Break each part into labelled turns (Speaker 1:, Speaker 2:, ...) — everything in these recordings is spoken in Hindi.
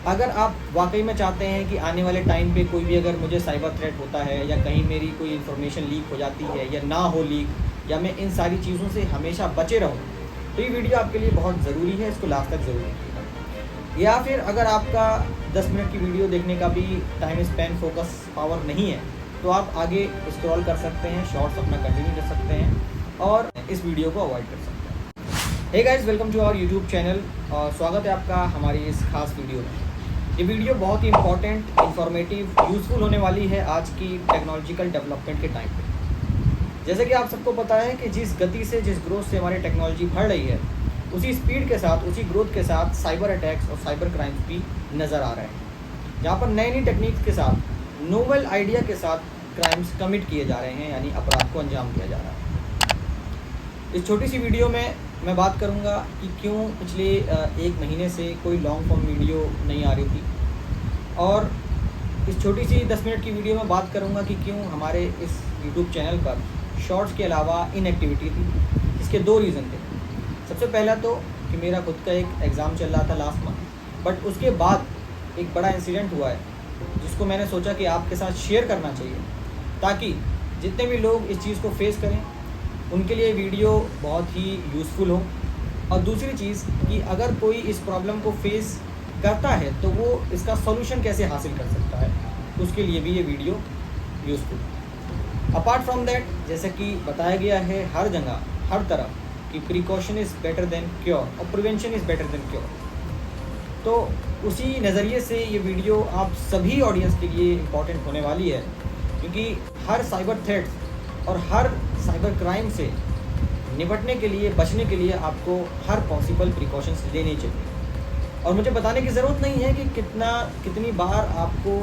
Speaker 1: अगर आप वाकई में चाहते हैं कि आने वाले टाइम पे कोई भी अगर मुझे साइबर थ्रेट होता है या कहीं मेरी कोई इन्फॉर्मेशन लीक हो जाती है या ना हो लीक या मैं इन सारी चीज़ों से हमेशा बचे रहूँ, तो ये वीडियो आपके लिए बहुत ज़रूरी है, इसको लास्ट तक ज़रूर देखिएगा। या फिर अगर आपका 10 मिनट की वीडियो देखने का भी टाइम स्पेन फोकस पावर नहीं है, तो आप आगे स्क्रॉल कर सकते हैं, शॉर्ट्स अपना कंटिन्यू कर सकते हैं और इस वीडियो को अवॉइड कर सकते हैं। Hey guys, welcome to our YouTube channel और स्वागत है आपका हमारी इस खास वीडियो में। ये वीडियो बहुत ही इंपॉर्टेंट, इंफॉर्मेटिव, यूज़फुल होने वाली है आज की टेक्नोलॉजिकल डेवलपमेंट के टाइम पे। जैसे कि आप सबको पता है कि जिस गति से, जिस ग्रोथ से हमारी टेक्नोलॉजी बढ़ रही है, उसी स्पीड के साथ, उसी ग्रोथ के साथ साइबर अटैक्स और साइबर क्राइम्स भी नज़र आ रहे हैं, जहाँ पर नई नई टेक्निक्स के साथ, नोवेल आइडिया के साथ क्राइम्स कमिट किए जा रहे हैं, यानी अपराध को अंजाम दिया जा रहा है। इस छोटी सी वीडियो में मैं बात करूंगा कि क्यों पिछले 1 महीने से कोई लॉन्ग फॉर्म वीडियो नहीं आ रही थी, और इस छोटी सी 10 मिनट की वीडियो में बात करूंगा कि क्यों हमारे इस यूट्यूब चैनल पर शॉर्ट्स के अलावा इनएक्टिविटी थी। इसके 2 रीज़न थे। सबसे पहला तो कि मेरा खुद का एक एग्ज़ाम चल रहा था लास्ट मंथ, बट उसके बाद एक बड़ा इंसिडेंट हुआ है जिसको मैंने सोचा कि आपके साथ शेयर करना चाहिए, ताकि जितने भी लोग इस चीज़ को फेस करें उनके लिए वीडियो बहुत ही यूज़फुल हो। और दूसरी चीज़ कि अगर कोई इस प्रॉब्लम को फेस करता है तो वो इसका सॉल्यूशन कैसे हासिल कर सकता है, उसके लिए भी ये video useful. Apart from that, जैसे कि बताया गया है हर जगह, हर तरफ, कि precaution is better than cure और prevention is better than cure. तो उसी नज़रिए से ये वीडियो आप सभी ऑडियंस के लिए इम्पॉर्टेंट होने वाली है, क्योंकि हर साइबर थ्रेट्स और हर साइबर क्राइम से निपटने के लिए, बचने के लिए आपको हर पॉसिबल प्रिकॉशंस लेने चाहिए। और मुझे बताने की ज़रूरत नहीं है कि कितनी बार आपको,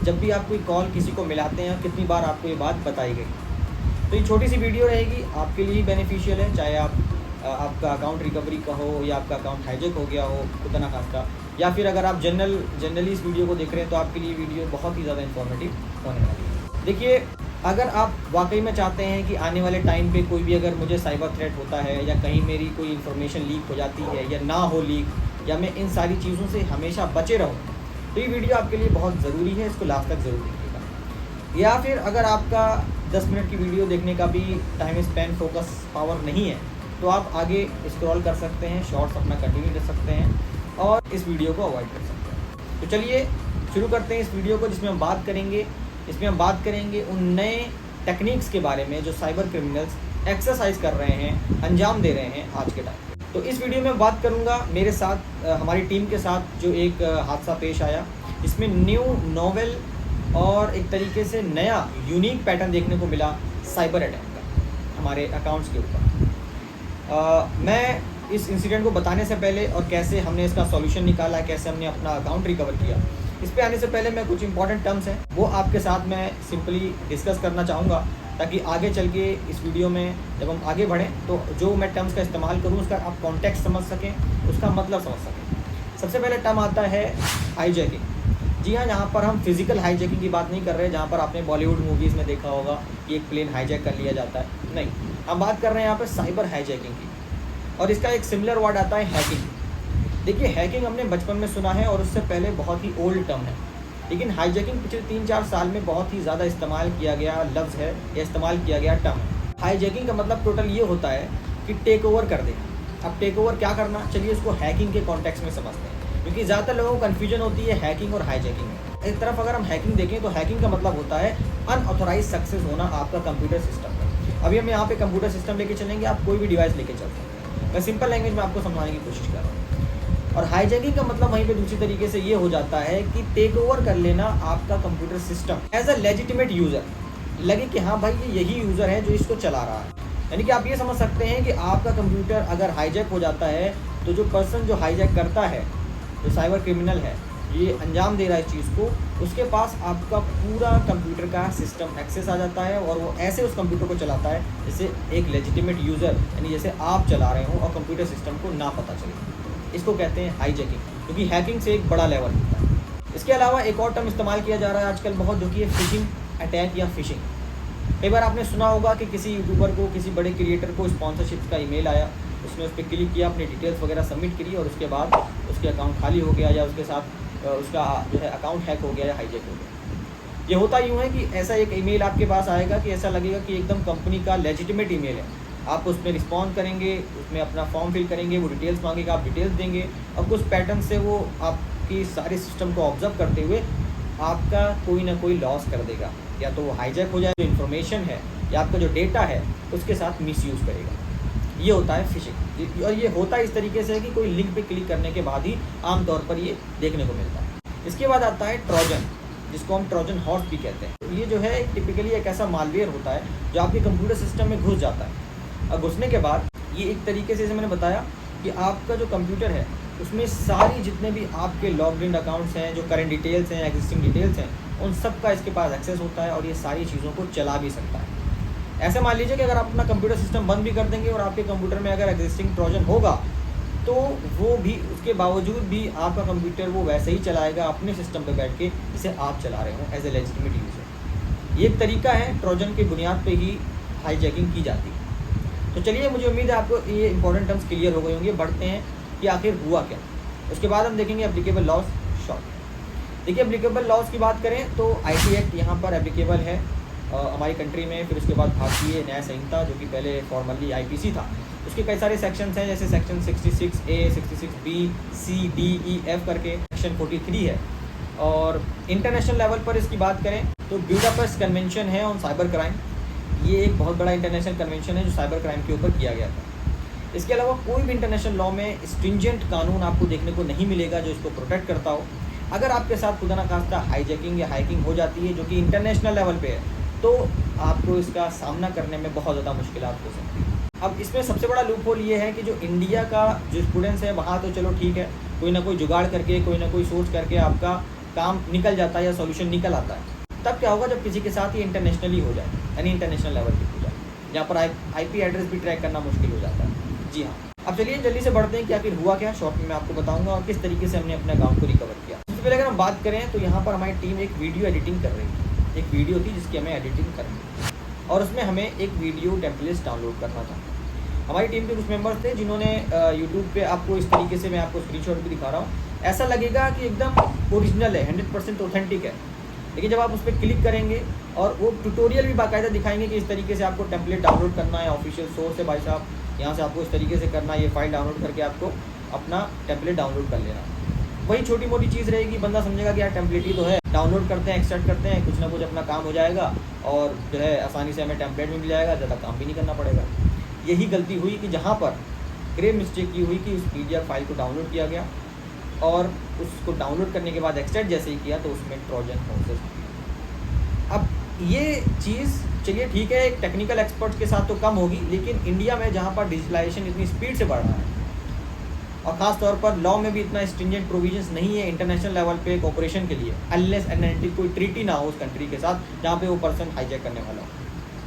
Speaker 1: जब भी आप कोई कॉल किसी को मिलाते हैं, कितनी बार आपको ये बात बताई गई। तो ये छोटी सी वीडियो रहेगी, आपके लिए ही बेनिफिशियल है, चाहे आपका अकाउंट रिकवरी का हो या आपका अकाउंट हाईजैक हो गया हो खुदा ना खास्ता, या फिर अगर आप जनरली इस वीडियो को देख रहे हैं तो आपके लिए वीडियो बहुत ही ज़्यादा इन्फॉर्मेटिव होने वाली है। देखिए, अगर आप वाकई में चाहते हैं कि आने वाले टाइम पे कोई भी अगर मुझे साइबर थ्रेट होता है या कहीं मेरी कोई इन्फॉर्मेशन लीक हो जाती है या ना हो लीक या मैं इन सारी चीज़ों से हमेशा बचे रहूँ, तो ये वीडियो आपके लिए बहुत ज़रूरी है, इसको लास्ट तक ज़रूर देखिएगा। या फिर अगर आपका 10 मिनट की वीडियो देखने का भी टाइम स्पेन फोकस पावर नहीं है, तो आप आगे स्क्रॉल कर सकते हैं, शॉर्ट्स अपना कंटिन्यू कर सकते हैं और इस वीडियो को अवॉइड कर सकते हैं। तो चलिए शुरू करते हैं इस वीडियो को, जिसमें हम बात करेंगे उन नए टेक्निक्स के बारे में जो साइबर क्रिमिनल्स एक्सरसाइज कर रहे हैं, अंजाम दे रहे हैं आज के टाइम पे। तो इस वीडियो में बात करूंगा मेरे साथ, हमारी टीम के साथ जो एक हादसा पेश आया, इसमें न्यू नोवेल और एक तरीके से नया यूनिक पैटर्न देखने को मिला साइबर अटैक का हमारे अकाउंट्स के ऊपर। मैं इस इंसिडेंट को बताने से पहले और कैसे हमने इसका सॉल्यूशन निकाला, कैसे हमने अपना अकाउंट रिकवर किया, इस पे आने से पहले मैं कुछ इंपॉर्टेंट टर्म्स हैं वो आपके साथ मैं सिंपली डिस्कस करना चाहूँगा, ताकि आगे चल के इस वीडियो में जब हम आगे बढ़ें तो जो मैं टर्म्स का इस्तेमाल करूँ उसका आप कॉन्टेक्स्ट समझ सकें, उसका मतलब समझ सकें। सबसे पहले टर्म आता है हाईजैकिंग। जी हाँ, यहाँ पर हम फिजिकल हाईजैकिंग की बात नहीं कर रहे हैं, जहाँ पर आपने बॉलीवुड मूवीज़ में देखा होगा कि एक प्लेन हाईजैक कर लिया जाता है, नहीं। हम बात कर रहे हैं यहाँ पर साइबर हाईजैकिंग की, और इसका एक सिमिलर वर्ड आता है हैकिंग। देखिए, हैकिंग हमने बचपन में सुना है और उससे पहले बहुत ही ओल्ड टर्म है, लेकिन हाईजैकिंग पिछले 3-4 साल में बहुत ही ज़्यादा इस्तेमाल किया गया लफ्ज़ है या इस्तेमाल किया गया टर्म है। हाईजैकिंग का मतलब टोटल ये होता है कि टेक ओवर कर देना। अब टेक ओवर क्या करना, चलिए इसको हैकिंग के कॉन्टेक्स्ट में समझते हैं, क्योंकि ज़्यादातर लोगों को कन्फ्यूजन होती है हैकिंग और हाईजैकिंग में। एक तरफ अगर हम हैकिंग देखें तो हैकिंग का मतलब होता है अनऑथोराइज सक्सेस होना आपका कंप्यूटर सिस्टम में। अभी हम यहाँ पे कंप्यूटर सिस्टम लेके चलेंगे, आप कोई भी डिवाइस लेके चल सकते हैं। मैं सिंपल लैंग्वेज में आपको समझाने की कोशिश कर रहा हूँ। और हाईजैकिंग का मतलब वहीं पे दूसरी तरीके से ये हो जाता है कि टेक ओवर कर लेना आपका computer system as a legitimate user, लगे कि हाँ भाई ये यही यूज़र है जो इसको चला रहा है। यानी कि आप ये समझ सकते हैं कि आपका कंप्यूटर अगर हाईजैक हो जाता है तो जो पर्सन जो हाईजैक करता है, जो साइबर क्रिमिनल है, ये अंजाम दे रहा है इस चीज़ को, उसके पास आपका पूरा कंप्यूटर का सिस्टम एक्सेस आ जाता है और वो ऐसे उस कंप्यूटर को चलाता है जैसे एक लेजिटिमेट यूज़र, यानी जैसे आप चला रहे हो और कंप्यूटर सिस्टम को ना पता चले। इसको कहते हैं हाईजैकिंग, क्योंकि हैकिंग से एक बड़ा लेवल होता है। इसके अलावा एक और टर्म इस्तेमाल किया जा रहा है आजकल बहुत, जो कि है फिशिंग अटैक या फिशिंग। कई बार आपने सुना होगा कि किसी यूट्यूबर को, किसी बड़े क्रिएटर को स्पॉन्सरशिप का ईमेल आया, उसने उस पर क्लिक किया, अपनी डिटेल्स वगैरह सबमिट करी और उसके बाद उसके अकाउंट खाली हो गया या उसके साथ उसका जो है अकाउंट हैक हो गया या हाईजैक हो गया। ये होता यूँ है कि ऐसा एक ईमेल आपके पास आएगा कि ऐसा लगेगा कि एकदम कंपनी का लेजिटिमेट ईमेल है। आप उसमें रिस्पॉन्ड करेंगे, उसमें अपना फॉर्म फिल करेंगे, वो डिटेल्स मांगेगा, आप डिटेल्स देंगे और कुछ पैटर्न से वो आपकी सारे सिस्टम को ऑब्जर्व करते हुए आपका कोई ना कोई लॉस कर देगा। या तो वो हाईजैक हो जाए, जो इन्फॉर्मेशन है या आपका जो डेटा है उसके साथ मिसयूज़ करेगा। ये होता है फिशिंग। और ये होता है इस तरीके से कि कोई लिंक पे क्लिक करने के बाद ही आमतौर पर ये देखने को मिलता है। इसके बाद आता है ट्रोजन, जिसको हम ट्रोजन हॉर्स भी कहते हैं। ये जो है टिपिकली एक ऐसा मालवेयर होता है जो आपके कंप्यूटर सिस्टम में घुस जाता है। और घुसने के बाद ये एक तरीके से, जैसे मैंने बताया कि आपका जो कंप्यूटर है उसमें सारी जितने भी आपके लॉग्ड इन अकाउंट्स हैं, जो करंट डिटेल्स हैं, एग्जिस्टिंग डिटेल्स हैं, उन सब का इसके पास एक्सेस होता है और ये सारी चीज़ों को चला भी सकता है। ऐसे मान लीजिए कि अगर आप अपना कंप्यूटर सिस्टम बंद भी कर देंगे और आपके कंप्यूटर में अगर एग्जिस्टिंग ट्रोजन होगा तो वो भी, उसके बावजूद भी आपका कंप्यूटर वो वैसे ही चलाएगा अपने सिस्टम पे बैठ के जिसे आप चला रहे हो एज ए लेजिटिमेट यूज़र। ये एक तरीका है, ट्रोजन की बुनियाद पे ही हाईजैकिंग की जाती है। तो चलिए, मुझे उम्मीद है आपको ये इंपॉर्टेंट टर्म्स क्लियर हो गए होंगे। बढ़ते हैं कि आखिर हुआ क्या। उसके बाद हम देखेंगे एप्लीकेबल लॉज शॉर्ट। देखिए, एप्लीकेबल लॉज की बात करें तो IT एक्ट यहाँ पर एप्लीकेबल है हमारी कंट्री में। फिर उसके बाद भारतीय न्याय संहिता, जो कि पहले फॉर्मली IPC था, उसके कई सारे सेक्शंस हैं, जैसे section 66A, 66B, C, D, E, F करके सेक्शन 43 है। और इंटरनेशनल लेवल पर इसकी बात करें तो बुडापेस्ट कन्वेंशन है ऑन साइबर क्राइम। ये एक बहुत बड़ा इंटरनेशनल कन्वेंशन है जो साइबर क्राइम के ऊपर किया गया था। इसके अलावा कोई भी इंटरनेशनल लॉ में स्ट्रिंजेंट कानून आपको देखने को नहीं मिलेगा जो इसको प्रोटेक्ट करता हो। अगर आपके साथ खुदा ना खास्ता हाईजैकिंग या हैकिंग हो जाती है, जो कि इंटरनेशनल लेवल पे है, तो आपको इसका सामना करने में बहुत ज़्यादा मुश्किलात हो सकती है। अब इसमें सबसे बड़ा लूप होल ये है कि जो इंडिया का जो स्टूडेंट्स है वहाँ तो चलो ठीक है, कोई ना कोई जुगाड़ करके, कोई ना कोई सोच करके आपका काम निकल जाता है या सॉल्यूशन निकल आता है। तब क्या होगा जब किसी के साथ ये इंटरनेशनली हो जाए, यानी इंटरनेशनल लेवल पे हो जाए, जहाँ पर IP एड्रेस भी ट्रैक करना मुश्किल हो जाता है। जी हाँ, अब चलिए जल्दी से बढ़ते हैं कि आखिर हुआ क्या। शॉर्ट में मैं आपको बताऊंगा और किस तरीके से हमने अपने अकाउंट को रिकवर किया। सबसे पहले अगर हम बात करें तो यहाँ पर हमारी टीम एक वीडियो एडिटिंग कर रही थी। एक वीडियो थी जिसकी हमें एडिटिंग करनी थी और उसमें हमें एक वीडियो टेम्पलेट्स डाउनलोड करना था। हमारी टीम के कुछ मेंबर्स थे जिन्होंने यूट्यूब पे, आपको इस तरीके से मैं आपको स्क्रीनशॉट भी दिखा रहा हूँ, ऐसा लगेगा कि एकदम ओरिजिनल है, 100% ऑथेंटिक है। लेकिन जब आप उस पर क्लिक करेंगे और वो ट्यूटोरियल भी बाकायदा दिखाएंगे कि इस तरीके से आपको टेम्पलेट डाउनलोड करना है, ऑफिशियल सोर्स है भाई साहब, यहाँ से आपको इस तरीके से करना है, ये फाइल डाउनलोड करके आपको अपना टेम्पलेट डाउनलोड कर लेना। वही छोटी मोटी चीज़ रहेगी, बंदा समझेगा कि यार टेम्पलेट ही तो है, डाउनलोड करते हैं, एक्सट्रैक्ट करते हैं, कुछ ना कुछ अपना काम हो जाएगा और जो है आसानी से हमें टेम्पलेट भी मिल जाएगा, ज़्यादा काम भी नहीं करना पड़ेगा। यही गलती हुई कि जहाँ पर ग्रेव मिस्टेक की हुई कि उस PDF फाइल को डाउनलोड किया गया और उसको डाउनलोड करने के बाद एक्सट्रैक्ट जैसे ही किया तो उसमें ट्रोजन हॉर्सेस। अब ये चीज़ चलिए ठीक है, एक टेक्निकल एक्सपर्ट के साथ तो कम होगी, लेकिन इंडिया में जहाँ पर डिजिटलाइजेशन इतनी स्पीड से बढ़ रहा है और ख़ास तौर पर लॉ में भी इतना स्ट्रिंजेंट प्रोविजंस नहीं है इंटरनेशनल लेवल पे कोऑपरेशन के लिए, अनलेस एंड अनटिल कोई ट्रीटी ना हो उस कंट्री के साथ जहाँ पे वो पर्सन हाईजैक करने वाला हो,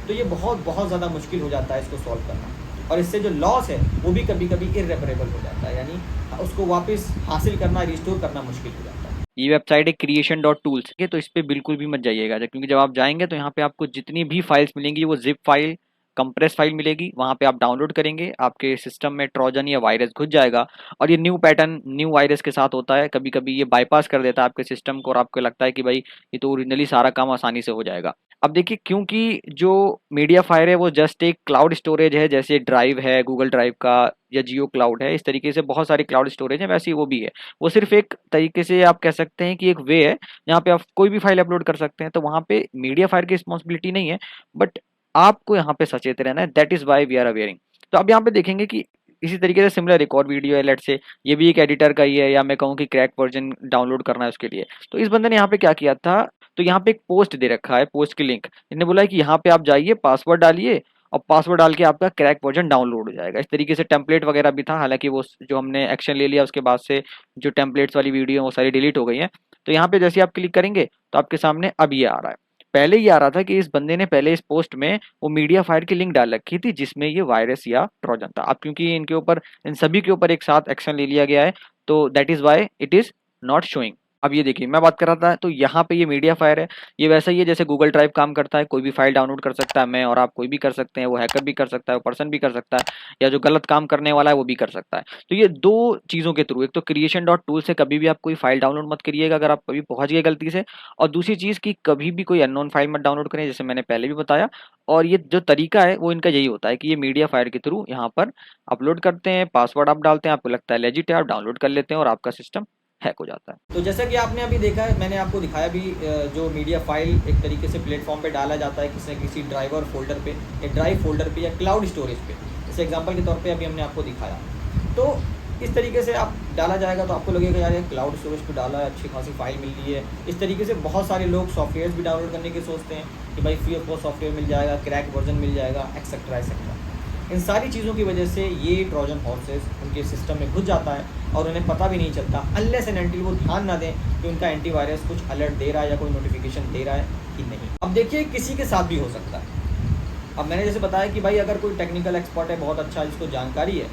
Speaker 1: तो ये बहुत ज़्यादा मुश्किल हो जाता है इसको सॉल्व करना। और इससे जो लॉस है वो भी कभी कभी इरेपरेबल हो जाता है, यानी उसको वापस हासिल करना, रिस्टोर करना मुश्किल हो जाता है। ये वेबसाइट है creation.tools के, तो इस पर बिल्कुल भी मत जाइएगा, क्योंकि जब आप जाएंगे तो यहाँ पे आपको जितनी भी फाइल्स मिलेंगी वो जिप फाइल, कंप्रेस फाइल मिलेगी, वहाँ पे आप डाउनलोड करेंगे, आपके सिस्टम में ट्रोजन या वायरस घुस जाएगा। और ये न्यू पैटर्न न्यू वायरस के साथ होता है, कभी कभी ये बाईपास कर देता है आपके सिस्टम को और आपको लगता है कि भाई ये तो ओरिजिनली सारा काम आसानी से हो जाएगा। अब देखिए, क्योंकि जो मीडिया फायर है वो जस्ट एक क्लाउड स्टोरेज है, जैसे ड्राइव है गूगल ड्राइव का या जियो क्लाउड है, इस तरीके से बहुत सारी क्लाउड स्टोरेज है, वैसे ही वो भी है। वो सिर्फ एक तरीके से आप कह सकते हैं कि एक वे है जहाँ पे आप कोई भी फाइल अपलोड कर सकते हैं, तो वहाँ पे मीडिया फायर की रिस्पॉन्सिबिलिटी नहीं है, बट आपको यहाँ पे सचेत रहना है। That is why we are awareing. तो अब यहाँ पे देखेंगे कि इसी तरीके से सिमिलर एक और वीडियो है, लेट से ये भी एक एडिटर का ही है, या मैं कहूँ कि क्रैक वर्जन डाउनलोड करना है उसके लिए। तो इस बंदे ने यहाँ पे क्या किया था, तो यहाँ पे एक पोस्ट दे रखा है, पोस्ट की लिंक, इन्होंने बोला है कि यहाँ पे आप जाइए, पासवर्ड डालिए और पासवर्ड डाल के आपका क्रैक वर्जन डाउनलोड हो जाएगा। इस तरीके से टेम्पलेट वगैरह भी था, हालांकि वो जो हमने एक्शन ले लिया उसके बाद से जो टेम्पलेट्स वाली वीडियो वो सारी डिलीट हो गई हैं। तो यहाँ पे जैसे आप क्लिक करेंगे तो आपके सामने अब ये आ रहा है। पहले ये आ रहा था कि इस बंदे ने पहले इस पोस्ट में वो मीडिया फायर की लिंक डाल रखी थी जिसमें ये वायरस या ट्रोजन था। अब क्योंकि इनके ऊपर, इन सभी के ऊपर एक साथ एक्शन ले लिया गया है, तो that is why it is not showing.
Speaker 2: अब ये देखिए मैं बात कर रहा था, तो यहाँ पे ये मीडिया फायर है, ये वैसा ही है जैसे गूगल ड्राइव काम करता है, कोई भी फाइल डाउनलोड कर सकता है, मैं और आप कोई भी कर सकते हैं, वो हैकर भी कर सकता है, वो पर्सन भी कर सकता है, या जो गलत काम करने वाला है वो भी कर सकता है। तो ये दो चीज़ों के थ्रू, एक तो क्रिएशन डॉट टूल से कभी भी आप कोई फाइल डाउनलोड मत करिएगा अगर आप कभी पहुंच गए गलती से, और दूसरी चीज़ की कभी भी कोई अननोन फाइल मत डाउनलोड करें, जैसे मैंने पहले भी बताया। और ये जो तरीका है वो इनका यही होता है कि ये मीडिया फायर के थ्रू यहाँ पर अपलोड करते हैं, पासवर्ड आप डालते हैं, आपको लगता है लेजिट है, आप डाउनलोड कर लेते हैं और आपका सिस्टम हैक हो जाता है।
Speaker 1: तो जैसा कि आपने अभी देखा है, मैंने आपको दिखाया भी, जो मीडिया फाइल एक तरीके से प्लेटफॉर्म पे डाला जाता है किसी न किसी ड्राइवर फोल्डर पे या ड्राइव फोल्डर पे या क्लाउड स्टोरेज पे, जैसे एग्जांपल के तौर पे अभी हमने आपको दिखाया। तो इस तरीके से आप डाला जाएगा तो आपको लगेगा यार ये क्लाउड स्टोरेज पे डाला है, अच्छी खासी फाइल मिल रही है। इस तरीके से बहुत सारे लोग सॉफ्टवेयर भी डाउनलोड करने के सोचते हैं कि भाई फ्री ऑफ कॉस्ट सॉफ्टवेयर मिल जाएगा, क्रैक वर्जन मिल जाएगा, एक्सेट्रा एक्सेट्रा। इन सारी चीज़ों की वजह से ये ट्रोजन हॉर्सेस उनके सिस्टम में घुस जाता है और उन्हें पता भी नहीं चलता, अनलेस एंड अनटिल वो ध्यान ना दें कि उनका एंटीवायरस कुछ अलर्ट दे रहा है या कोई नोटिफिकेशन दे रहा है कि नहीं। अब देखिए किसी के साथ भी हो सकता है। अब मैंने जैसे बताया कि भाई अगर कोई टेक्निकल एक्सपर्ट है, बहुत अच्छा जिसको जानकारी है,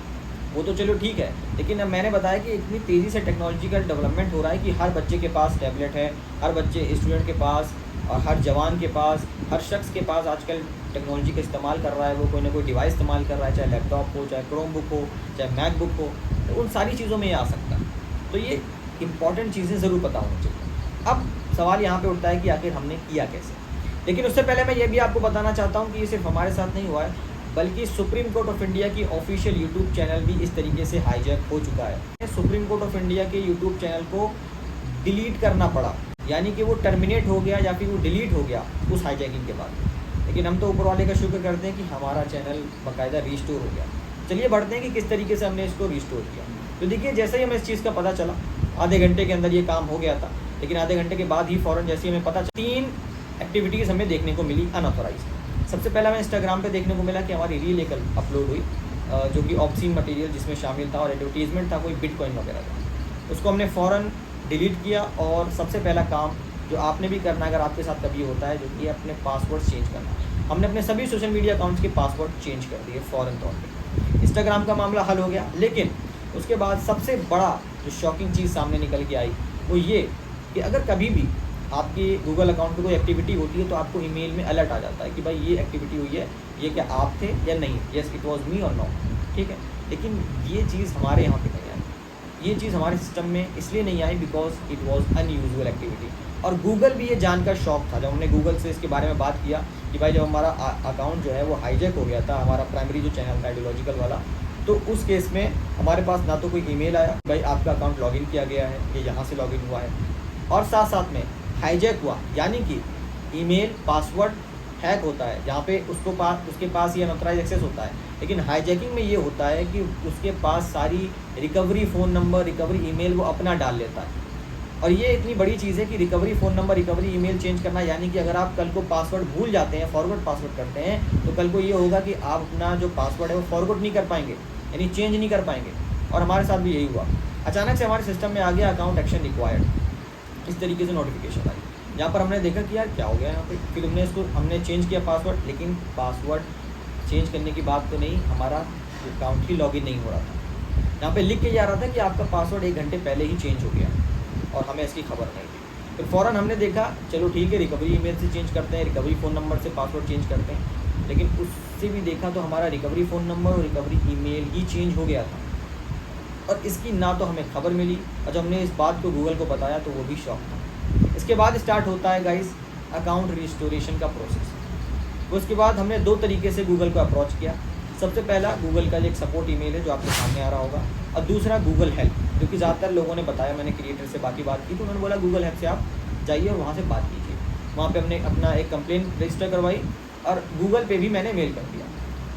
Speaker 1: वो तो चलो ठीक है। लेकिन अब मैंने बताया कि इतनी तेज़ी से टेक्नोलॉजिकल डेवलपमेंट हो रहा है कि हर बच्चे के पास टैबलेट है, हर बच्चे स्टूडेंट के पास और हर जवान के पास, हर शख्स के पास आजकल टेक्नोलॉजी का इस्तेमाल कर रहा है। वो कोई ना कोई डिवाइस इस्तेमाल कर रहा है, चाहे लैपटॉप हो, चाहे क्रोम बुक हो, चाहे मैकबुक हो, तो उन सारी चीज़ों में ये आ सकता है। तो ये इंपॉर्टेंट चीज़ें ज़रूर पता होनी चाहिए। अब सवाल यहाँ पे उठता है कि आखिर हमने किया कैसे। लेकिन उससे पहले मैं ये भी आपको बताना चाहता हूँ कि ये सिर्फ हमारे साथ नहीं हुआ है, बल्कि सुप्रीम कोर्ट ऑफ इंडिया की ऑफिशियल यूट्यूब चैनल भी इस तरीके से हाईजैक हो चुका है। सुप्रीम कोर्ट ऑफ इंडिया के यूट्यूब चैनल को डिलीट करना पड़ा, यानी कि वो टर्मिनेट हो गया या फिर वो डिलीट हो गया उस हाईजैकिंग के बाद। लेकिन हम तो ऊपर वाले का शुक्र करते हैं कि हमारा चैनल बाकायदा रिस्टोर हो गया। चलिए बढ़ते हैं कि किस तरीके से हमने इसको रिस्टोर किया। तो देखिए जैसे ही हमें इस चीज़ का पता चला, आधे घंटे के अंदर ये काम हो गया था। लेकिन आधे घंटे के बाद ही फ़ौरन जैसे ही हमें पता चला, 3 एक्टिविटीज़ हमें देखने को मिली अनऑथोराइज। सबसे पहला हमें इंस्टाग्राम पे देखने को मिला कि हमारी रील एक अपलोड हुई, जो कि ऑब्सीन मटेरियल जिसमें शामिल था और एडवर्टीजमेंट था कोई बिटकॉइन वगैरह का। उसको हमने फ़ौरन डिलीट किया। और सबसे पहला काम जो आपने भी करना अगर आपके साथ कभी होता है, जो कि अपने पासवर्ड चेंज करना। हमने अपने सभी सोशल मीडिया अकाउंट्स के पासवर्ड चेंज कर दिए फ़ौरन तौर पे। इंस्टाग्राम का मामला हल हो गया। लेकिन उसके बाद सबसे बड़ा जो शॉकिंग चीज़ सामने निकल के आई वो ये कि अगर कभी भी आपके गूगल अकाउंट पे कोई एक्टिविटी होती है तो आपको ईमेल में अलर्ट आ जाता है कि भाई ये एक्टिविटी हुई है, ये क्या आप थे या नहीं, येस इट वाज मी और नो, ठीक है। लेकिन ये चीज़ हमारे यहाँ पे नहीं आई। ये चीज़ हमारे सिस्टम में इसलिए नहीं आई because it was unusual activity. और गूगल भी ये जानकर शॉक था जब हमने गूगल से इसके बारे में बात किया कि भाई जब हमारा अकाउंट जो है वो हाईजैक हो गया था, हमारा प्राइमरी जो चैनल था आइडियोलॉजिकल वाला, तो उस केस में हमारे पास ना तो कोई ईमेल आया भाई आपका अकाउंट लॉगिन किया गया है, ये यहाँ से लॉगिन हुआ है, और साथ साथ में हाईजैक हुआ, यानी कि ईमेल पासवर्ड हैक होता है जहाँ पे उसके पास ये अनऑथराइज एक्सेस होता है। लेकिन हाईजैकिंग में ये होता है कि उसके पास सारी recovery phone number, recovery email वो अपना डाल लेता है। और ये इतनी बड़ी चीज़ है कि recovery phone number, recovery email change करना, यानी कि अगर आप कल को पासवर्ड भूल जाते हैं, फॉरवर्ड पासवर्ड करते हैं, तो कल को ये होगा कि आप अपना जो पासवर्ड है वो फॉरवर्ड नहीं कर पाएंगे, यानी चेंज नहीं कर पाएंगे। और हमारे साथ भी यही हुआ। अचानक से हमारे सिस्टम में आ गया अकाउंट एक्शन रिक्वायर्ड, इस तरीके से नोटिफिकेशन आई। यहाँ पर हमने देखा कि यार क्या हो गया यहाँ पे। फिर हमने चेंज किया पासवर्ड, लेकिन पासवर्ड चेंज करने की बात तो नहीं, हमारा अकाउंट ही लॉगिन नहीं हो रहा था। यहाँ पे लिख के जा रहा था कि आपका पासवर्ड 1 घंटे पहले ही चेंज हो गया और हमें इसकी खबर नहीं थी। फिर फ़ौरन हमने देखा चलो ठीक है, रिकवरी ईमेल से चेंज करते हैं, रिकवरी फ़ोन नंबर से पासवर्ड चेंज करते हैं। लेकिन उससे भी देखा तो हमारा रिकवरी फ़ोन नंबर और रिकवरी ईमेल ही चेंज हो गया था, और इसकी ना तो हमें खबर मिली। और जब हमने इस बात को गूगल को बताया तो वो भी शॉक था। इसके बाद स्टार्ट होता है गाइस अकाउंट रिस्टोरेशन का प्रोसेस। उसके बाद हमने 2 तरीके से गूगल को अप्रोच किया। सबसे पहला गूगल का एक सपोर्ट ईमेल है जो आपके सामने आ रहा होगा, और दूसरा गूगल हेल्प, क्योंकि ज़्यादातर लोगों ने बताया, मैंने क्रिएटर से बाकी बात की तो उन्होंने बोला गूगल हेल्प से आप जाइए और वहाँ से बात कीजिए। वहाँ पे हमने अपना एक कंप्लेन रजिस्टर करवाई और गूगल पे भी मैंने मेल कर दिया।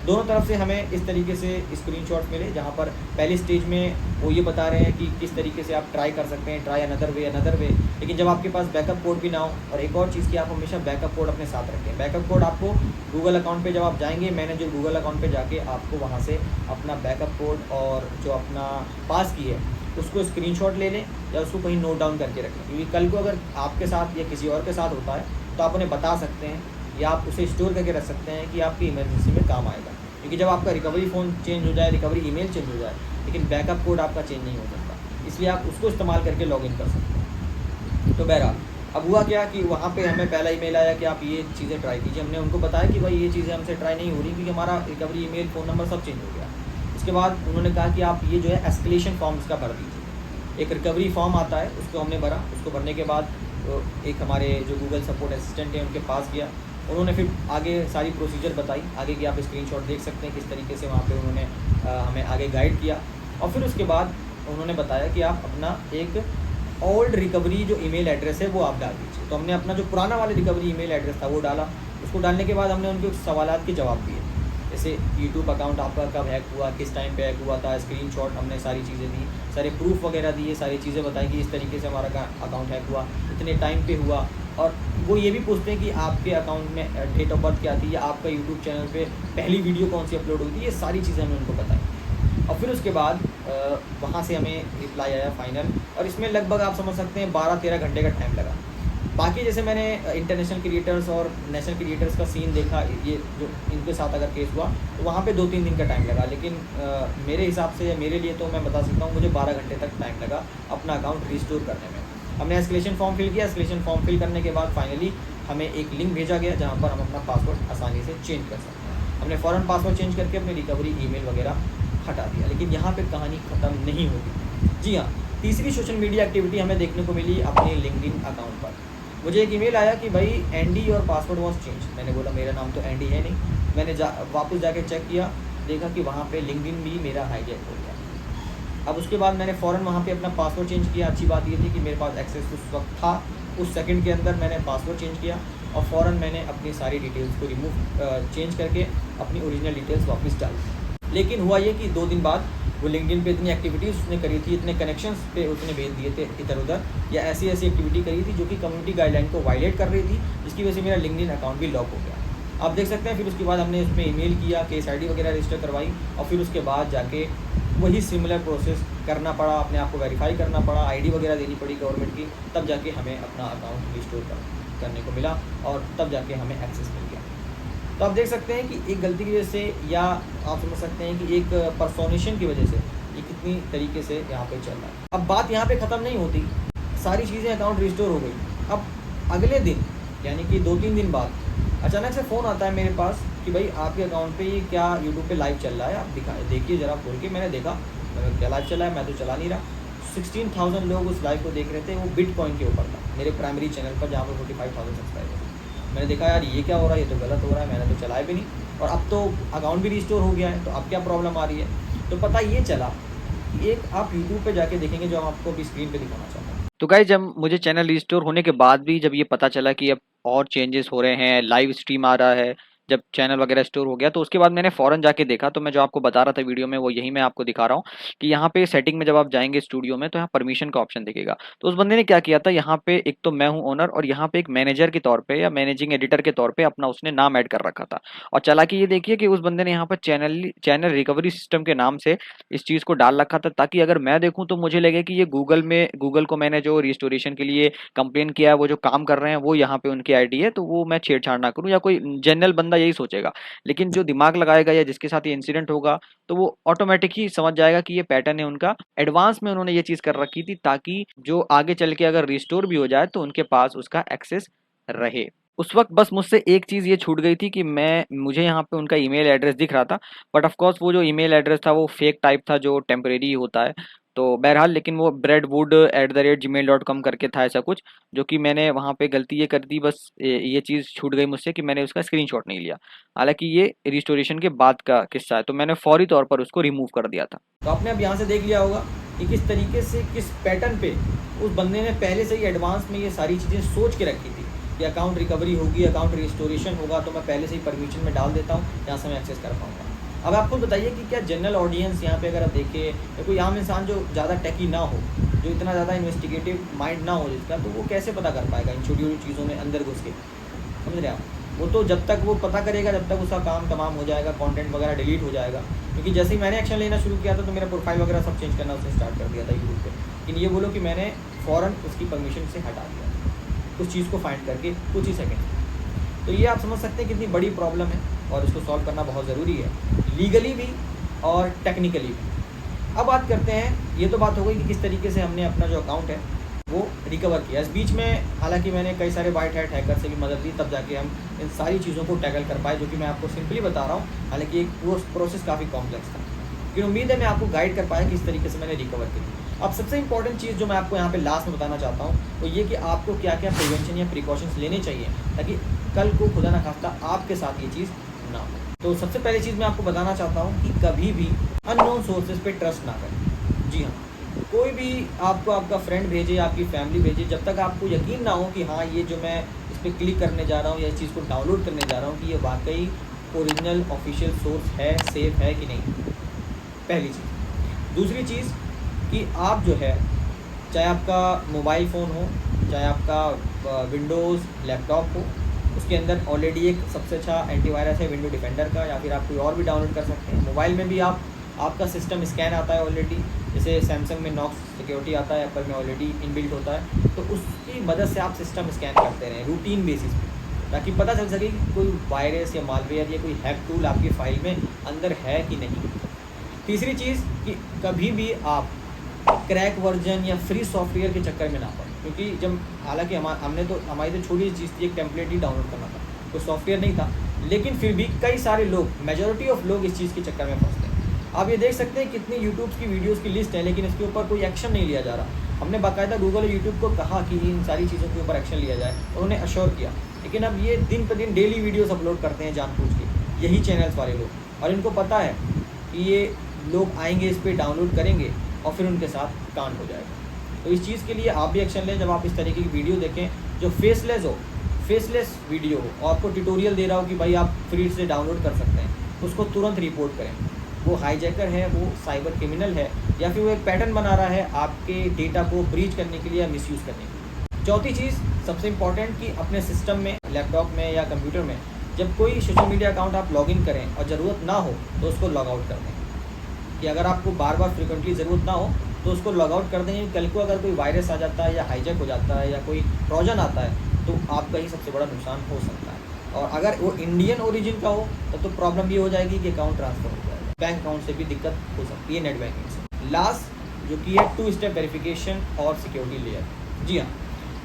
Speaker 1: दोनों तरफ से हमें इस तरीके से स्क्रीनशॉट मिले, जहाँ पर पहली स्टेज में वो ये बता रहे हैं कि किस तरीके से आप ट्राई कर सकते हैं, ट्राई अनदर वे। लेकिन जब आपके पास बैकअप कोड भी ना हो, और एक और चीज़ की आप हमेशा बैकअप कोड अपने साथ रखें। बैकअप कोड आपको गूगल अकाउंट पे जब आप जाएंगे, मैंने जो गूगल अकाउंट पे जाके आपको वहाँ से अपना बैकअप कोड और जो अपना पास की है उसको स्क्रीनशॉट ले लें या उसको कहीं नोट डाउन करके रखें, क्योंकि कल को अगर आपके साथ या किसी और के साथ होता है तो आप उन्हें बता सकते हैं या आप उसे स्टोर करके रख सकते हैं कि आपकी इमरजेंसी में काम आएगा। क्योंकि जब आपका रिकवरी फ़ोन चेंज हो जाए, रिकवरी ईमेल चेंज हो जाए, लेकिन बैकअप कोड आपका चेंज नहीं हो सकता, इसलिए आप उसको इस्तेमाल करके लॉगिन कर सकते हैं। तो बहरहाल अब हुआ क्या कि वहाँ पे हमें पहला ईमेल आया कि आप ये चीज़ें ट्राई कीजिए। हमने उनको बताया कि भाई ये चीज़ें हमसे ट्राई नहीं हो रही क्योंकि हमारा रिकवरी ईमेल, फ़ोन नंबर सब चेंज हो गया। इसके बाद उन्होंने कहा कि आप ये जो है एस्केलेशन फॉर्म इसका भर दीजिए। एक रिकवरी फॉर्म आता है, उसको हमने भरा। उसको भरने के बाद एक हमारे जो गूगल सपोर्ट असिस्टेंट हैं उनके पास गया। उन्होंने फिर आगे सारी प्रोसीजर बताई। आगे की आप स्क्रीनशॉट देख सकते हैं किस तरीके से वहाँ पे उन्होंने हमें आगे गाइड किया। और फिर उसके बाद उन्होंने बताया कि आप अपना एक ओल्ड रिकवरी जो ईमेल एड्रेस है वो आप डाल दीजिए। तो हमने अपना जो पुराना वाला रिकवरी ईमेल एड्रेस था वो डाला। उसको डालने के बाद हमने उनके सवालात के जवाब दिए, जैसे यूट्यूब अकाउंट आपका कब हैक हुआ, किस टाइम पे हैक हुआ था, स्क्रीनशॉट हमने सारी चीज़ें दी, सारे प्रूफ वगैरह दिए, सारी चीज़ें बताई कि इस तरीके से हमारा अकाउंट हैक हुआ, इतने टाइम पे हुआ। और वो ये भी पूछते हैं कि आपके अकाउंट में डेट ऑफ बर्थ क्या थी, या आपका यूट्यूब चैनल पे पहली वीडियो कौन सी अपलोड हुई थी। ये सारी चीज़ें हमने उनको बताई। और फिर उसके बाद वहाँ से हमें रिप्लाई आया फाइनल, और इसमें लगभग आप समझ सकते हैं 12-13 घंटे का टाइम लगा। बाकी जैसे मैंने इंटरनेशनल क्रिएटर्स और नेशनल क्रिएटर्स का सीन देखा, ये जो इनके साथ अगर केस हुआ तो वहाँ पे 2-3 दिन का टाइम लगा, लेकिन मेरे हिसाब से या मेरे लिए तो मैं बता सकता हूँ मुझे 12 घंटे तक टाइम लगा अपना अकाउंट रिस्टोर करने में। हमने एस्केलेशन फॉर्म फिल किया। एस्केलेशन फॉर्म फिल करने के बाद फाइनली हमें एक लिंक भेजा गया जहाँ पर हम अपना पासवर्ड आसानी से चेंज कर सकते हैं। हमने फ़ौरन पासवर्ड चेंज करके अपनी रिकवरी ईमेल वगैरह हटा दिया। लेकिन यहाँ पे कहानी ख़त्म नहीं होगी। जी हाँ, तीसरी सोशल मीडिया एक्टिविटी हमें देखने को मिली अपने लिंक्डइन अकाउंट पर। मुझे एक ईमेल आया कि भाई Andy your password was change. मैंने बोला मेरा नाम तो एंडी है नहीं। मैंने वापस जाके चेक किया, देखा कि वहाँ पे लिंक्डइन भी मेरा हाईजैक हो गया। अब उसके बाद मैंने फ़ौरन वहाँ पे अपना पासवर्ड चेंज किया। अच्छी बात ये थी कि मेरे पास एक्सेस उस वक्त था। उस सेकंड के अंदर मैंने पासवर्ड चेंज किया और फ़ौरन मैंने अपनी सारी डिटेल्स को चेंज करके अपनी ओरिजिनल डिटेल्स वापस डाल दी। लेकिन हुआ ये कि 2 दिन बाद वो लिंक्डइन पे इतनी एक्टिविटीज़ उसने करी थी, इतने कनेक्शंस पे उसने भेज दिए थे इधर उधर, या ऐसी एक्टिविटी करी थी जो कि कम्युनिटी गाइडलाइन को वायलेट कर रही थी, जिसकी वजह से मेरा लिंक्डइन अकाउंट भी लॉक हो गया। आप देख सकते हैं फिर उसके बाद हमने उसमें ईमेल किया, केस आईडी वगैरह रजिस्टर करवाई, और फिर उसके बाद जाके वही सिमिलर प्रोसेस करना पड़ा, अपने आप को वेरीफाई करना पड़ा, आईडी वगैरह देनी पड़ी गवर्नमेंट की, तब जाके हमें अपना अकाउंट रिस्टोर करने को मिला और तब जाके हमें एक्सेस मिल गया। तो आप देख सकते हैं कि एक गलती की वजह से, या आप समझ सकते हैं कि एक पर्सोनेशन की वजह से ये कितनी तरीके से यहाँ पे चल रहा है। अब बात यहाँ पे ख़त्म नहीं होती, सारी चीज़ें अकाउंट रिस्टोर हो गई। अब अगले दिन यानी कि 2-3 दिन बाद अचानक से फ़ोन आता है मेरे पास कि भाई आपके अकाउंट पे ये क्या यूट्यूब पे लाइव चल रहा है, आप देखिए ज़रा खोल के। मैंने देखा, मैंने क्या लाइव चल रहा है, मैं तो चला नहीं रहा। 16,000 लोग उस लाइव को देख रहे थे। वो बिटकॉइन के ऊपर था, मेरे प्राइमरी चैनल पर जहाँ पर 45,000 सब्सक्राइबर। मैंने देखा यार ये क्या हो रहा है, ये तो गलत हो रहा है, मैंने तो चलाया भी नहीं, और अब तो अकाउंट भी रिस्टोर हो गया है, तो अब क्या प्रॉब्लम आ रही है। तो पता ये चला कि एक आप यूट्यूब पे जाके देखेंगे, जो हम आपको अभी स्क्रीन पे दिखाना चाहता हूँ।
Speaker 2: तो गाइस, जब मुझे चैनल रिस्टोर होने के बाद भी जब ये पता चला कि अब और चेंजेस हो रहे हैं, लाइव स्ट्रीम आ रहा है, जब चैनल वगैरह स्टोर हो गया, तो उसके बाद मैंने फ़ौरन जाके देखा। तो मैं जो आपको बता रहा था वीडियो में, वो यही मैं आपको दिखा रहा हूँ कि यहाँ पे सेटिंग में जब आप जाएंगे स्टूडियो में, तो यहाँ परमिशन का ऑप्शन दिखेगा। तो उस बंदे ने क्या किया था, यहाँ पे एक तो मैं हूँ ओनर, और यहाँ पे एक मैनेजर के तौर पे या मैनेजिंग एडिटर के तौर पे अपना उसने नाम ऐड कर रखा था। और चालाकी ये देखिए कि उस बंदे ने यहाँ पर चैनल रिकवरी सिस्टम के नाम से इस चीज़ को डाल रखा था, ताकि अगर मैं देखूँ तो मुझे लगे कि ये गूगल को मैंने जो रिस्टोरेशन के लिए कंप्लेन किया है, वो जो काम कर रहे हैं वो यहाँ पे उनकी आईडी है, तो वो मैं छेड़छाड़ ना करूँ, या कोई जनरल बंदा यही सोचेगा। लेकिन जो दिमाग लगाएगा या जिसके साथ ये इंसिडेंट होगा, तो वो ऑटोमेटिक ही समझ जाएगा कि ये पैटर्न है उनका। एडवांस में उन्होंने ये चीज़ कर रखी थी, ताकि जो आगे चल के अगर रिस्टोर भी हो जाए तो उनके पास उसका एक्सेस रहे। उस वक्त बस मुझसे एक चीज़ ये छूट गई थी कि मुझे यहाँ पे उनका ईमेल एड्रेस दिख रहा था, बट ऑफ कोर्स वो जो ईमेल एड्रेस था वो फेक टाइप था, जो टेम्परेरी होता है। तो बहरहाल, लेकिन वो breadwood@gmail.com करके था ऐसा कुछ, जो कि मैंने वहाँ पे गलती ये कर दी, बस ये चीज़ छूट गई मुझसे कि मैंने उसका स्क्रीनशॉट नहीं लिया। हालांकि ये रिस्टोरेशन के बाद का किस्सा है, तो मैंने फौरी तौर पर उसको रिमूव कर दिया था।
Speaker 1: तो आपने अब यहाँ से देख लिया होगा कि किस तरीके से, किस पैटर्न पे उस बंदे ने पहले से ही एडवांस में ये सारी चीज़ें सोच के रखी थी कि अकाउंट रिकवरी होगी, अकाउंट रिस्टोरेशन होगा, तो मैं पहले से ही परमिशन में डाल देता हूँ, यहाँ से मैं एक्सेस कर पाऊँगा। अब आपको बताइए कि क्या जनरल ऑडियंस यहाँ पे अगर आप देखें, या कोई आम इंसान जो ज़्यादा टेकी ना हो, जो इतना ज़्यादा इन्वेस्टिगेटिव माइंड ना हो जिसका, तो वो कैसे पता कर पाएगा इन छोटी छोटी चीज़ों में अंदर घुस के। समझ रहे हैं आप? वो तो जब तक वो पता करेगा, जब तक उसका काम तमाम हो जाएगा, कंटेंट वगैरह डिलीट हो जाएगा। क्योंकि जैसे ही मैंने एक्शन लेना शुरू किया था, तो मेरा प्रोफाइल वगैरह सब चेंज करना उसने स्टार्ट कर दिया था यूट्यूब पे। लेकिन ये बोलो कि मैंने फ़ौरन उसकी परमिशन से हटा दिया उस चीज़ को फाइंड करके कुछ ही सेकेंड। तो ये आप समझ सकते हैं कितनी बड़ी प्रॉब्लम है, और इसको सॉल्व करना बहुत ज़रूरी है, लीगली भी और टेक्निकली भी। अब बात करते हैं, ये तो बात हो गई कि किस तरीके से हमने अपना जो अकाउंट है वो रिकवर किया। इस बीच में हालांकि मैंने कई सारे वाइट हैट हैकर से भी मदद ली, तब जाके हम इन सारी चीज़ों को टैकल कर पाए, जो कि मैं आपको सिंपली बता रहा हूँ। हालांकि एक प्रोसेस काफ़ी कॉम्प्लेक्स था, लेकिन उम्मीद है मैं आपको गाइड कर पाया कि इस तरीके से मैंने रिकवर की। अब सबसे इंपॉर्टेंट चीज़ जो मैं आपको यहाँ पे लास्ट में बताना चाहता हूँ वो ये कि आपको क्या क्या प्रिवेंशन या प्रिकॉशंस लेने चाहिए ताकि कल को खुदा ना खास्ता आपके साथ ये चीज़ ना हो। तो सबसे पहली चीज़ मैं आपको बताना चाहता हूँ कि कभी भी अननोन सोर्सेज पे ट्रस्ट ना करें। जी हाँ, कोई भी आपको आपका फ्रेंड भेजे, आपकी फैमिली भेजे, जब तक आपको यकीन ना हो कि हाँ ये जो मैं इस पर क्लिक करने जा रहा हूँ या इस चीज़ को डाउनलोड करने जा रहा हूँ कि ये वाकई ओरिजिनल ऑफिशियल सोर्स है, सेफ है कि नहीं, पहली चीज़। दूसरी चीज़ कि आप जो है, चाहे आपका मोबाइल फ़ोन हो, चाहे आपका विंडोज़ लैपटॉप हो, उसके अंदर ऑलरेडी एक सबसे अच्छा एंटीवायरस है विंडो डिफेंडर का, या फिर आप कोई और भी डाउनलोड कर सकते हैं। मोबाइल में भी आपका सिस्टम स्कैन आता है ऑलरेडी, जैसे सैमसंग में नॉक्स सिक्योरिटी आता है, एप्पल में ऑलरेडी इनबिल्ट होता है, तो उसकी मदद से आप सिस्टम स्कैन करते रहें रूटीन बेसिस पे, ताकि पता चल सके कि कोई वायरस या मालवेयर या कोई हैक टूल आपकी फ़ाइल में अंदर है कि नहीं। तीसरी चीज़ कि कभी भी आप क्रैक वर्जन या फ्री सॉफ्टवेयर के चक्कर में ना पड़े, क्योंकि जब हालांकि हमारी तो छोटी सी चीज़ थी, एक टेम्पलेट ही डाउनलोड करना था, कोई सॉफ्टवेयर नहीं था, लेकिन फिर भी कई सारे लोग, मेजॉरिटी ऑफ लोग इस चीज़ के चक्कर में फंसते हैं। आप ये देख सकते हैं कितनी यूट्यूब की वीडियोज़ की लिस्ट है, लेकिन इसके ऊपर कोई एक्शन नहीं लिया जा रहा। हमने बाकायदा गूगल और यूट्यूब को कहा कि इन सारी चीज़ों के ऊपर एक्शन लिया जाए, उन्होंने अश्योर किया, लेकिन अब ये दिन पर दिन डेली वीडियोज़ अपलोड करते हैं जानबूझ के यही चैनल्स वाले लोग, और इनको पता है कि ये लोग आएंगे, इस पर डाउनलोड करेंगे और फिर उनके साथ कांड हो जाएगा। तो इस चीज़ के लिए आप भी एक्शन लें। जब आप इस तरीके की वीडियो देखें जो फेसलेस वीडियो हो और आपको ट्यूटोरियल दे रहा हो कि भाई आप फ्री से डाउनलोड कर सकते हैं, उसको तुरंत रिपोर्ट करें। वो हाईजैकर है, वो साइबर क्रिमिनल है, या फिर वो एक पैटर्न बना रहा है आपके डेटा को ब्रीच करने के लिए या मिसयूज़ करने के लिए। चौथी चीज़ सबसे इम्पॉर्टेंट कि अपने सिस्टम में, लैपटॉप में या कंप्यूटर में जब कोई सोशल मीडिया अकाउंट आप लॉगिन करें और ज़रूरत ना हो तो उसको लॉग आउट कर दें। कि अगर आपको बार बार फ्रिक्वेंटली ज़रूरत ना हो तो उसको लॉग आउट कर देंगे। कल को अगर कोई वायरस आ जाता है या हाईजैक हो जाता है या कोई ट्रोजन आता है तो आपका ही सबसे बड़ा नुकसान हो सकता है। और अगर वो इंडियन ओरिजिन का हो तो प्रॉब्लम ये हो जाएगी कि अकाउंट ट्रांसफ़र हो जाएगा, बैंक अकाउंट से भी दिक्कत हो सकती है, नेट बैंकिंग से। लास्ट जो कि है 2 स्टेप वेरिफिकेशन और सिक्योरिटी लेयर। जी हाँ,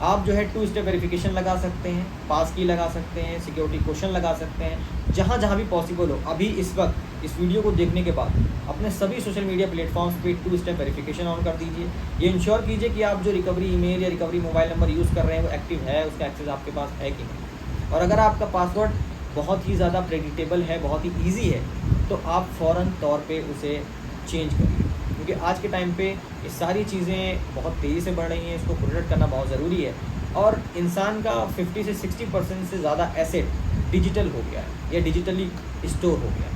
Speaker 1: आप जो है 2 स्टेप वेरिफिकेशन लगा सकते हैं, पास की लगा सकते हैं, सिक्योरिटी क्वेश्चन लगा सकते हैं, जहाँ भी पॉसिबल हो। अभी इस वक्त इस वीडियो को देखने के बाद अपने सभी सोशल मीडिया प्लेटफॉर्म्स पे 2 स्टेप वेरिफिकेशन ऑन कर दीजिए। ये इंश्योर कीजिए कि आप जो रिकवरी ईमेल या रिकवरी मोबाइल नंबर यूज़ कर रहे हैं वो एक्टिव है, उसका एक्सेस आपके पास है कि नहीं। और अगर आपका पासवर्ड बहुत ही ज़्यादा प्रेडिक्टेबल है, बहुत ही ईजी है, तो आप फ़ौरन तौर पर उसे चेंज करिए, क्योंकि आज के टाइम पे ये सारी चीज़ें बहुत तेज़ी से बढ़ रही हैं, इसको प्रोटेक्ट करना बहुत ज़रूरी है। और इंसान का 50 से 60% से ज़्यादा एसेट डिजिटल हो गया है या डिजिटली स्टोर हो गया है।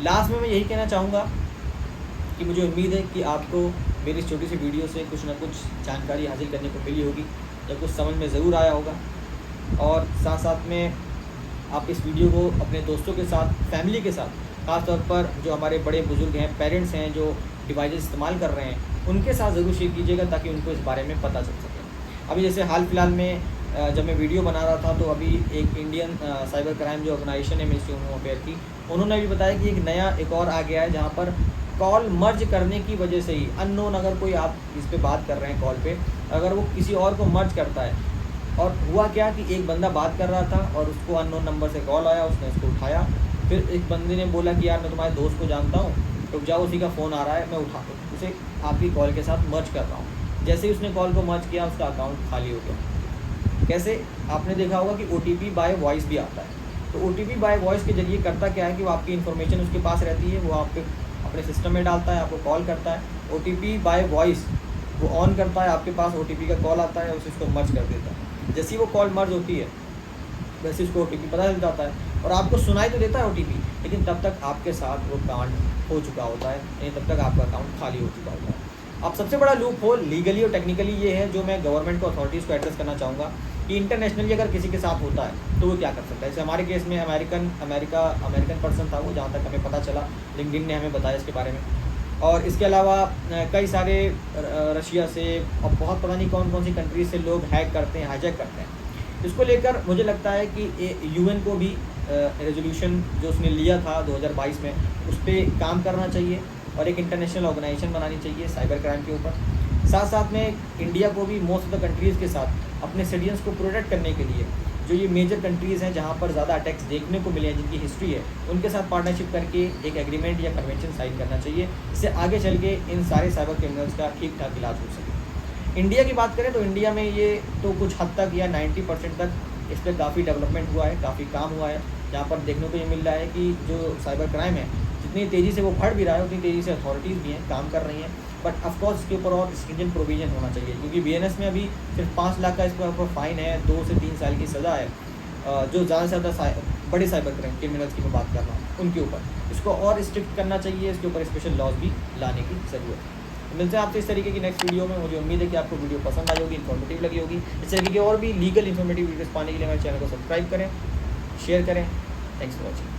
Speaker 1: लास्ट में मैं यही कहना चाहूँगा कि मुझे उम्मीद है कि आपको मेरी इस छोटी सी वीडियो से कुछ ना कुछ जानकारी हासिल करने को मिली होगी या कुछ समझ में ज़रूर आया होगा। और साथ साथ में आप इस वीडियो को अपने दोस्तों के साथ, फैमिली के साथ, ख़ास तौर पर जो हमारे बड़े बुज़ुर्ग हैं, पेरेंट्स हैं जो डिवाइसेस इस्तेमाल कर रहे हैं, उनके साथ ज़रूर शेयर कीजिएगा ताकि उनको इस बारे में पता चल सके। अभी जैसे हाल फिलहाल में जब मैं वीडियो बना रहा था तो अभी एक इंडियन साइबर क्राइम जो ऑर्गेनाइजेशन है मिनिस्ट्री होम अफेयर की, उन्होंने भी बताया कि एक और आ गया है जहाँ पर कॉल मर्ज करने की वजह से ही अननोन, अगर कोई आप इस पे बात कर रहे हैं कॉल पे, अगर वो किसी और को मर्ज करता है, और हुआ क्या कि एक बंदा बात कर रहा था और उसको अननोन नंबर से कॉल आया, उसने उसको उठाया, फिर एक बंदे ने बोला कि यार मैं तुम्हारे दोस्त को जानता हूँ, रुक जाओ उसी का फ़ोन आ रहा है, मैं उसे आपकी कॉल के साथ मर्ज कर रहा हूँ। जैसे ही उसने कॉल को मर्ज किया उसका अकाउंट खाली हो गया। कैसे? आपने देखा होगा कि OTP बाय वॉइस भी आता है। तो OTP बाय वॉइस के जरिए करता क्या है कि वो आपकी इन्फॉर्मेशन उसके पास रहती है, वो आपके अपने सिस्टम में डालता है, आपको कॉल करता है। OTP बाय वॉइस वो ऑन करता है, आपके पास OTP का कॉल आता है, उसे उसको मर्ज कर देता है। जैसे ही वो कॉल मर्ज होती है वैसे उसको OTP पता चल जाता है और आपको सुनाई तो देता है OTP, लेकिन तब तक आपके साथ वो कांड हो चुका होता है, यानी तब तक आपका अकाउंट खाली हो चुका होता है। अब सबसे बड़ा लूप होल लीगली और टेक्निकली ये है जो मैं गवर्नमेंट को, अथॉरिटीज़ को एड्रेस करना चाहूँगा कि इंटरनेशनली अगर किसी के साथ होता है तो वो क्या कर सकता है। जैसे हमारे केस में अमेरिकन पर्सन था वो, जहाँ तक हमें पता चला, लिंक्डइन ने हमें बताया इसके बारे में। और इसके अलावा कई सारे रशिया से और बहुत पता नहीं कौन कौन सी कंट्रीज से लोग हैक करते हैं, हाईजैक करते हैं। इसको लेकर मुझे लगता है कि UN को भी रेजोल्यूशन जो उसने लिया था 2022 में, उस पर काम करना चाहिए और एक इंटरनेशनल ऑर्गेनाइजेशन बनानी चाहिए साइबर क्राइम के ऊपर। साथ साथ में इंडिया को भी मोस्ट ऑफ द कंट्रीज़ के साथ अपने सिटीजन्स को प्रोटेक्ट करने के लिए जो ये मेजर कंट्रीज़ हैं जहाँ पर ज़्यादा अटैक्स देखने को मिले हैं, जिनकी हिस्ट्री है, उनके साथ पार्टनरशिप करके एक एग्रीमेंट या कन्वेंशन साइन करना चाहिए, जिससे आगे चल के इन सारे साइबर क्रिमिनल्स का ठीक ठाक इलाज हो सके। इंडिया की बात करें तो इंडिया में ये तो कुछ हद तक या 90% तक इस पर काफ़ी डेवलपमेंट हुआ है, काफ़ी काम हुआ है। जहाँ पर देखने को ये मिल रहा है कि जो साइबर क्राइम है, जितनी तेज़ी से वो बढ़ भी रहा है, उतनी तेज़ी से अथॉरिटीज़ भी हैं, काम कर रही हैं। बट ऑफकोर्स इसके ऊपर और स्ट्रिंजेंट प्रोविजन होना चाहिए, क्योंकि बीएनएस में अभी सिर्फ 5 लाख का इसके ऊपर फ़ाइन है, 2 से 3 साल की सज़ा है। जो ज़्यादा से ज़्यादा बड़े साइबर क्रिमिनल्स की मैं बात कर रहा हूँ, उनके ऊपर इसको और स्ट्रिक्ट करना चाहिए, इसके ऊपर स्पेशल लॉज भी लाने की ज़रूरत है। तो मिलते हैं आपसे इस तरीके की नेक्स्ट वीडियो में। मुझे उम्मीद है कि आपको वीडियो पसंद आई होगी, इन्फॉर्मेटिव लगी होगी। इस तरीके की और भी लीगल इन्फॉर्मेटिव वीडियोस पाने के लिए मेरे चैनल को सब्सक्राइब करें, शेयर करें। Thanks for watching.